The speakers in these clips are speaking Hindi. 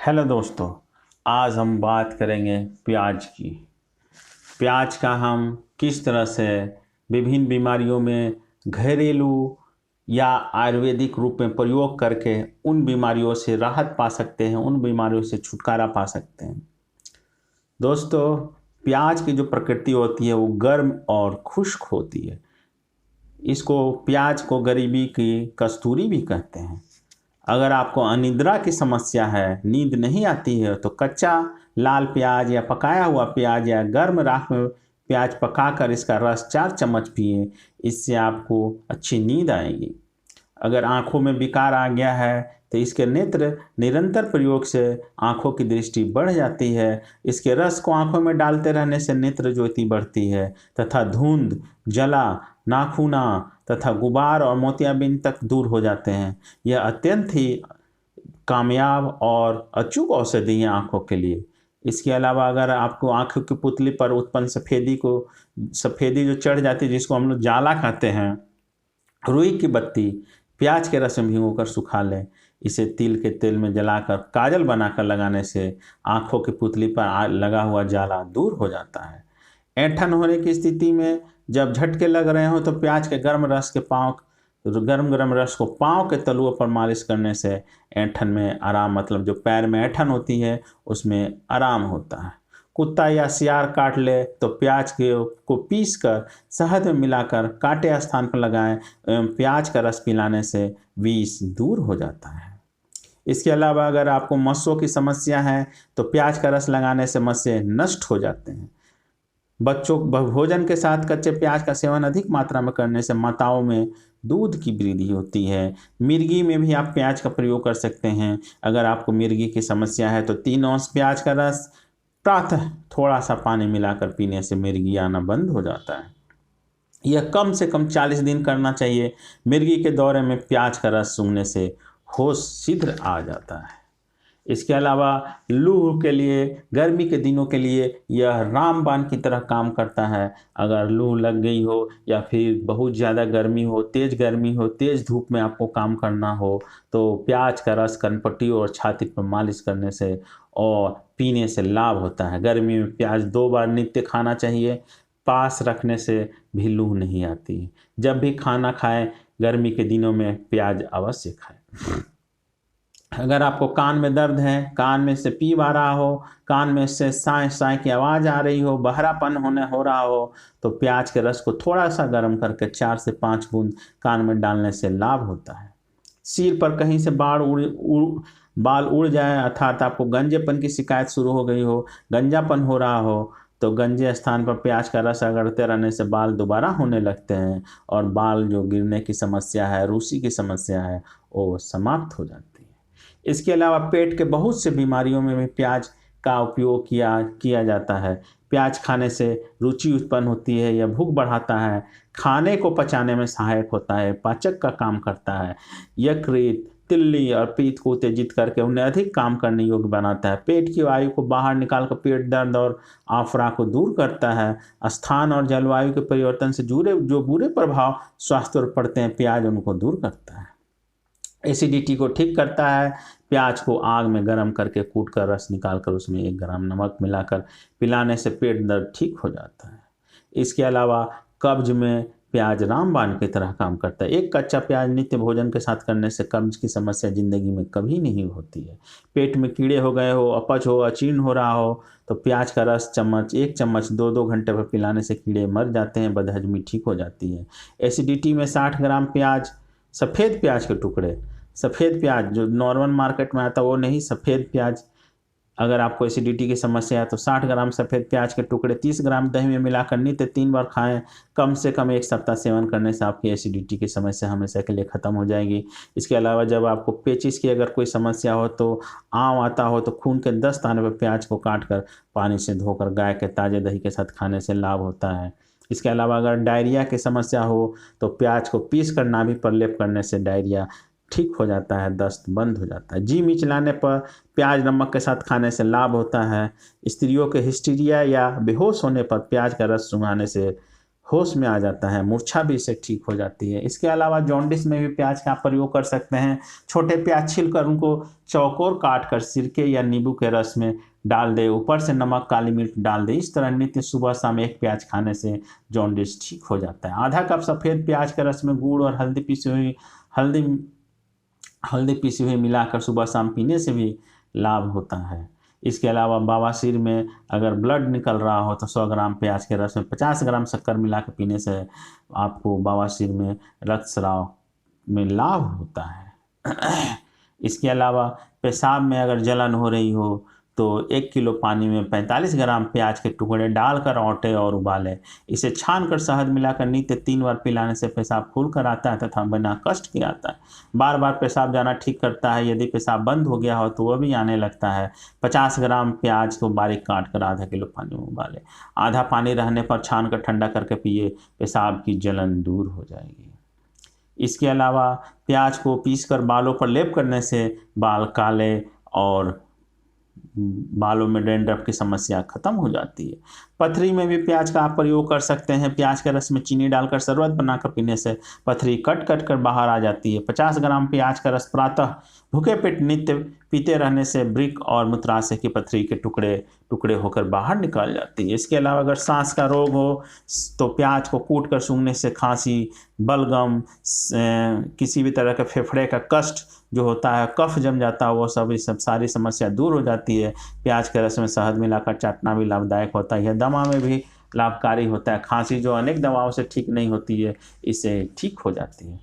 हेलो दोस्तों। आज हम बात करेंगे प्याज की। प्याज का हम किस तरह से विभिन्न बीमारियों में घरेलू या आयुर्वेदिक रूप में प्रयोग करके उन बीमारियों से राहत पा सकते हैं, उन बीमारियों से छुटकारा पा सकते हैं। दोस्तों, प्याज की जो प्रकृति होती है वो गर्म और खुश्क होती है। इसको प्याज को गरीबी की कस्तूरी भी कहते हैं। अगर आपको अनिद्रा की समस्या है, नींद नहीं आती है, तो कच्चा लाल प्याज या पकाया हुआ प्याज या गर्म राख में प्याज पकाकर इसका रस 4 चम्मच पिए। इससे आपको अच्छी नींद आएगी। अगर आंखों में विकार आ गया है तो इसके नेत्र निरंतर प्रयोग से आंखों की दृष्टि बढ़ जाती है। इसके रस को आंखों में डालते रहने से नेत्र ज्योति बढ़ती है तथा धुंध, जला, नाखूना तथा गुबार और मोतियाबिंद तक दूर हो जाते हैं। यह अत्यंत ही कामयाब और अचूक औषधि है आंखों के लिए। इसके अलावा अगर आपको आंखों की पुतली पर उत्पन्न सफ़ेदी जो चढ़ जाती है, जिसको हम लोग जाला कहते हैं, रुई की बत्ती प्याज के रस में भिगोकर सुखा लें। इसे तिल के तेल में जलाकर काजल बनाकर लगाने से आंखों की पुतली पर लगा हुआ जाला दूर हो जाता है। ऐंठन होने की स्थिति में जब झटके लग रहे हो तो प्याज के गर्म गर्म रस को पाँव के तलुओं पर मालिश करने से ऐंठन में आराम, मतलब जो पैर में ऐंठन होती है उसमें आराम होता है। कुत्ता या सियार काट ले तो प्याज को पीस कर शहद में मिलाकर काटे स्थान पर लगाएं एवं प्याज का रस पिलाने से विष दूर हो जाता है। इसके अलावा अगर आपको मस्सों की समस्या है तो प्याज का रस लगाने से मस्से नष्ट हो जाते हैं। बच्चों भोजन के साथ कच्चे प्याज का सेवन अधिक मात्रा में करने से माताओं में दूध की वृद्धि होती है। मिर्गी में भी आप प्याज का प्रयोग कर सकते हैं। अगर आपको मिर्गी की समस्या है तो 3 औंस प्याज का रस प्रातः थोड़ा सा पानी मिलाकर पीने से मिर्गी आना बंद हो जाता है। यह कम से कम 40 दिन करना चाहिए। मिर्गी के दौरे में प्याज का रस सूंघने से होश शीघ्र आ जाता है। इसके अलावा लू के लिए, गर्मी के दिनों के लिए यह रामबाण की तरह काम करता है। अगर लू लग गई हो या फिर बहुत ज़्यादा गर्मी हो, तेज़ धूप में आपको काम करना हो तो प्याज का रस कनपट्टी और छाती पर मालिश करने से और पीने से लाभ होता है। गर्मी में प्याज 2 बार नित्य खाना चाहिए। पास रखने से भी लू नहीं आती। जब भी खाना खाएं, गर्मी के दिनों में प्याज अवश्य खाएं। अगर आपको कान में दर्द है, कान में से पीप आ रहा हो, कान में से साए साए की आवाज़ आ रही हो, बहरापन हो रहा हो, तो प्याज के रस को थोड़ा सा गर्म करके 4 से 5 बूंद कान में डालने से लाभ होता है। सिर पर कहीं से बाल उड़ जाए, अर्थात आपको गंजेपन की शिकायत शुरू हो गई हो, गंजापन हो रहा हो, तो गंजे स्थान पर प्याज का रस रगड़ते रहने से बाल दोबारा होने लगते हैं और बाल जो गिरने की समस्या है, रूसी की समस्या है, वो समाप्त हो जाती है। इसके अलावा पेट के बहुत से बीमारियों में भी प्याज का उपयोग किया जाता है। प्याज खाने से रुचि उत्पन्न होती है, यह भूख बढ़ाता है, खाने को पचाने में सहायक होता है, पाचक का काम करता है, यकृत, तिल्ली और पीत को उत्तेजित करके उन्हें अधिक काम करने योग्य बनाता है, पेट की वायु को बाहर निकालकर पेट दर्द और आफरा को दूर करता है, स्थान और जलवायु के परिवर्तन से जुड़े जो बुरे प्रभाव स्वास्थ्य पर पड़ते हैं, प्याज उनको दूर करता है। एसिडिटी को ठीक करता है। प्याज को आग में गर्म करके कूट कर रस निकालकर उसमें 1 ग्राम नमक मिलाकर पिलाने से पेट दर्द ठीक हो जाता है। इसके अलावा कब्ज में प्याज रामबाण की तरह काम करता है। एक कच्चा प्याज नित्य भोजन के साथ करने से कब्ज की समस्या जिंदगी में कभी नहीं होती है। पेट में कीड़े हो गए हो, अपच हो, अजीर्ण हो रहा हो तो प्याज का रस 1 चम्मच 2-2 घंटे पर पिलाने से कीड़े मर जाते हैं, बदहजमी ठीक हो जाती है। एसिडिटी में 60 ग्राम प्याज, सफ़ेद प्याज के टुकड़े, सफ़ेद प्याज जो नॉर्मल मार्केट में आता है वो नहीं, सफ़ेद प्याज। अगर आपको एसिडिटी की समस्या है तो 60 ग्राम सफ़ेद प्याज के टुकड़े 30 ग्राम दही में मिलाकर नित्य 3 बार खाएं। कम से कम 1 सप्ताह सेवन करने से आपकी एसिडिटी की समस्या हमेशा के लिए ख़त्म हो जाएगी। इसके अलावा जब आपको पेचिस की अगर कोई समस्या हो, तो आंव आता हो, तो खून के 10 दाने पर प्याज को काट कर पानी से धोकर गाय के ताज़े दही के साथ खाने से लाभ होता है। इसके अलावा अगर डायरिया की समस्या हो तो प्याज को पीस कर नाभि पर लेप करने से डायरिया ठीक हो जाता है, दस्त बंद हो जाता है। जी मिचलाने पर प्याज नमक के साथ खाने से लाभ होता है। स्त्रियों के हिस्टीरिया या बेहोश होने पर प्याज का रस सुंघाने से होश में आ जाता है, मूर्छा भी इससे ठीक हो जाती है। इसके अलावा जॉन्डिस में भी प्याज का प्रयोग कर सकते हैं। छोटे प्याज छीलकर उनको चौकोर काट कर सिरके या नींबू के रस में डाल दे, ऊपर से नमक काली मिर्च डाल दे। इस तरह नित्य सुबह शाम एक प्याज खाने से जॉन्डिस ठीक हो जाता है। आधा कप सफ़ेद प्याज के रस में गुड़ और हल्दी हल्दी पीसी हुई मिलाकर सुबह शाम पीने से भी लाभ होता है। इसके अलावा बवासीर में अगर ब्लड निकल रहा हो तो 100 ग्राम प्याज के रस में 50 ग्राम शक्कर मिलाकर पीने से आपको बवासीर में रक्तस्राव में लाभ होता है। इसके अलावा पेशाब में अगर जलन हो रही हो तो 1 किलो पानी में 45 ग्राम प्याज के टुकड़े डालकर औंटे और उबालें। इसे छानकर शहद मिलाकर नित्य 3 बार पिलाने से पेशाब खुल कर आता है तथा बिना कष्ट के आता है। बार बार पेशाब जाना ठीक करता है। यदि पेशाब बंद हो गया हो तो वह भी आने लगता है। 50 ग्राम प्याज को बारीक काट कर आधा किलो पानी में उबालें। आधा पानी रहने पर छान कर ठंडा करके पिए, पेशाब की जलन दूर हो जाएगी। इसके अलावा प्याज को पीसकर बालों पर लेप करने से बाल काले और बालों में डैंड्रफ की समस्या खत्म हो जाती है। पथरी में भी प्याज का आप प्रयोग कर सकते हैं। प्याज के रस में चीनी डालकर शरबत बनाकर पीने से पथरी कट कट कर बाहर आ जाती है। 50 ग्राम प्याज का रस प्रातः भूखे पेट नित्य पीते रहने से वृक्क और मूत्राशय की पथरी के टुकड़े टुकड़े होकर बाहर निकल जाती है। इसके अलावा अगर सांस का रोग हो तो प्याज को कूट कर सूंघने से खांसी, बलगम, किसी भी तरह के फेफड़े का कष्ट जो होता है, कफ जम जाता है, वो सब सारी समस्या दूर हो जाती है। प्याज के रस में शहद मिलाकर चाटना भी लाभदायक होता है। दमा में भी लाभकारी होता है। खांसी जो अनेक दवाओं से ठीक नहीं होती है, इससे ठीक हो जाती है।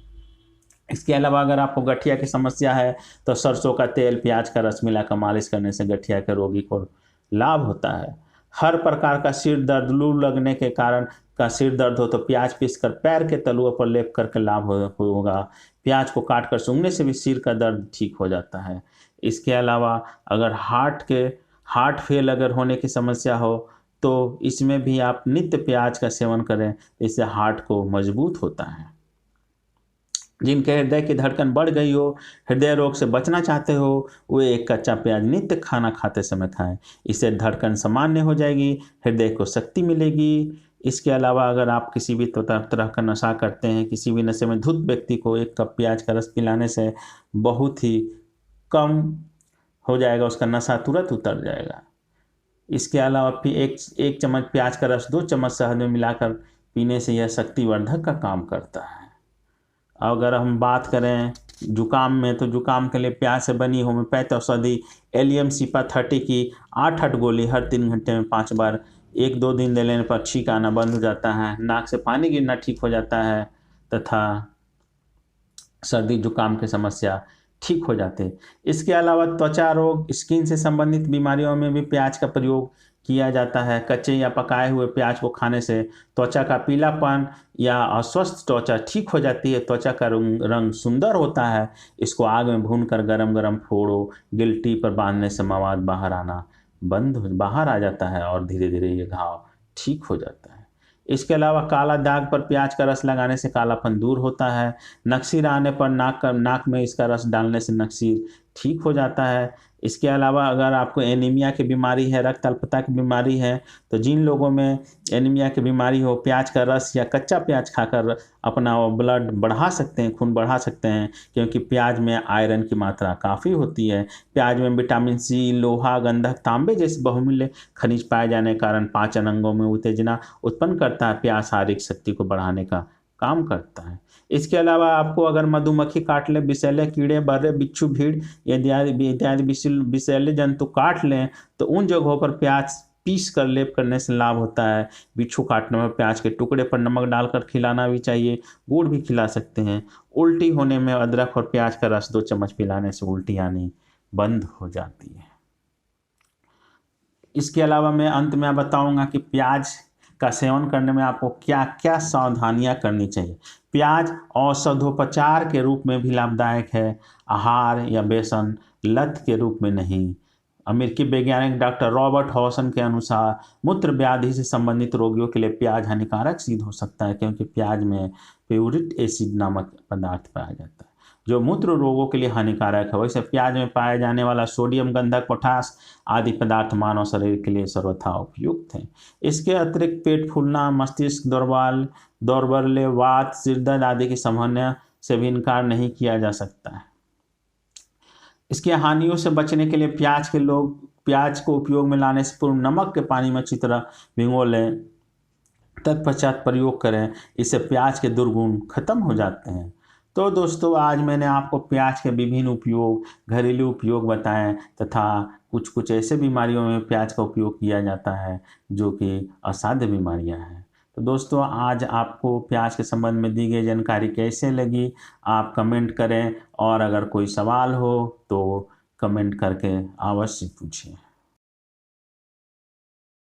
इसके अलावा अगर आपको गठिया की समस्या है तो सरसों का तेल प्याज का रस मिलाकर मालिश करने से गठिया के रोगी को लाभ होता है। हर प्रकार का सिर दर्द, लू लगने के कारण का सिर दर्द हो तो प्याज पीसकर पैर के तलुओं पर लेप करके लाभ होगा। प्याज को काट कर सूंघने से भी सिर का दर्द ठीक हो जाता है। इसके अलावा अगर हार्ट फेल अगर होने की समस्या हो तो इसमें भी आप नित्य प्याज का सेवन करें, इससे हार्ट को मजबूत होता है। जिनके हृदय की धड़कन बढ़ गई हो, हृदय रोग से बचना चाहते हो, वे एक कच्चा प्याज नित्य खाना खाते समय खाएं। इससे धड़कन सामान्य हो जाएगी, हृदय को शक्ति मिलेगी। इसके अलावा अगर आप किसी भी तरह का नशा करते हैं, किसी भी नशे में धुत व्यक्ति को 1 कप प्याज का रस पिलाने से बहुत ही कम हो जाएगा, उसका नशा तुरंत उतर जाएगा। इसके अलावा फिर एक चम्मच प्याज का रस 2 चम्मच शहद में मिलाकर पीने से यह शक्तिवर्धक का काम करता है। अगर हम बात करें जुकाम में तो जुकाम के लिए प्याज से बनी होम्योपैथ औषधि एलियम सिपा 30 की 8 गोली हर 3 घंटे में 5 बार 1-2 दिन ले लेने पर छींक आना बंद हो जाता है, नाक से पानी गिरना ठीक हो जाता है तथा सर्दी जुकाम की समस्या ठीक हो जाते हैं। इसके अलावा त्वचा रोग, स्किन से संबंधित बीमारियों में भी प्याज का प्रयोग किया जाता है। कच्चे या पकाए हुए प्याज को खाने से त्वचा का पीलापन या अस्वस्थ त्वचा ठीक हो जाती है। त्वचा का रंग सुंदर होता है। इसको आग में भूनकर गरम गरम फोड़ो, गिल्टी पर बांधने से मवाद बाहर आ जाता है और धीरे धीरे ये घाव ठीक हो जाता है। इसके अलावा काला दाग पर प्याज का रस लगाने से कालापन दूर होता है। नक्सीर आने पर नाक में इसका रस डालने से नक्सीर ठीक हो जाता है। इसके अलावा अगर आपको एनीमिया की बीमारी है, रक्त अल्पता की बीमारी है, तो जिन लोगों में एनीमिया की बीमारी हो, प्याज का रस या कच्चा प्याज खाकर अपना ब्लड बढ़ा सकते हैं, खून बढ़ा सकते हैं, क्योंकि प्याज में आयरन की मात्रा काफ़ी होती है। प्याज में विटामिन सी, लोहा, गंधक, तांबे जैसे बहुमूल्य खनिज पाए जाने के कारण पाचन अंगों में उत्तेजना उत्पन्न करता है। प्याज शारीरिक शक्ति को बढ़ाने का काम करता है। इसके अलावा आपको अगर मधुमक्खी काट ले, विषैले कीड़े, बर्रे, बिच्छू, भीड़ इत्यादि विषैले जंतु काट लें तो उन जगहों पर प्याज पीस कर लेप करने से लाभ होता है। बिच्छू काटने में प्याज के टुकड़े पर नमक डालकर खिलाना भी चाहिए, गुड़ भी खिला सकते हैं। उल्टी होने में अदरक और प्याज का रस 2 चम्मच पिलाने से उल्टी आनी बंद हो जाती है। इसके अलावा मैं अंत में बताऊंगा कि प्याज का सेवन करने में आपको क्या क्या सावधानियां करनी चाहिए। प्याज औषधोपचार के रूप में भी लाभदायक है, आहार या बेसन लत के रूप में नहीं। अमेरिकी वैज्ञानिक डॉक्टर रॉबर्ट हॉसन के अनुसार मूत्र व्याधि से संबंधित रोगियों के लिए प्याज हानिकारक सिद्ध हो सकता है, क्योंकि प्याज में प्यूरिक एसिड नामक पदार्थ पाया जाता है। जो मूत्र रोगों के लिए हानिकारक है। वैसे प्याज में पाया जाने वाला सोडियम, गंधक, पोटास आदि पदार्थ मानव शरीर के लिए सर्वथा उपयुक्त हैं। इसके अतिरिक्त पेट फूलना, मस्तिष्क दौर्बल्य, वात, सिरदर्द आदि की समस्या से भी इनकार नहीं किया जा सकता है। इसकी हानियों से बचने के लिए प्याज को उपयोग में लाने से पूर्व नमक के पानी में अच्छी तरह भिगो लें, तत्पश्चात प्रयोग करें। इससे प्याज के दुर्गुण खत्म हो जाते हैं। तो दोस्तों, आज मैंने आपको प्याज के विभिन्न उपयोग, घरेलू उपयोग बताएं तथा कुछ कुछ ऐसे बीमारियों में प्याज का उपयोग किया जाता है जो कि असाध्य बीमारियां हैं। तो दोस्तों, आज आपको प्याज के संबंध में दी गई जानकारी कैसे लगी, आप कमेंट करें और अगर कोई सवाल हो तो कमेंट करके अवश्य पूछें।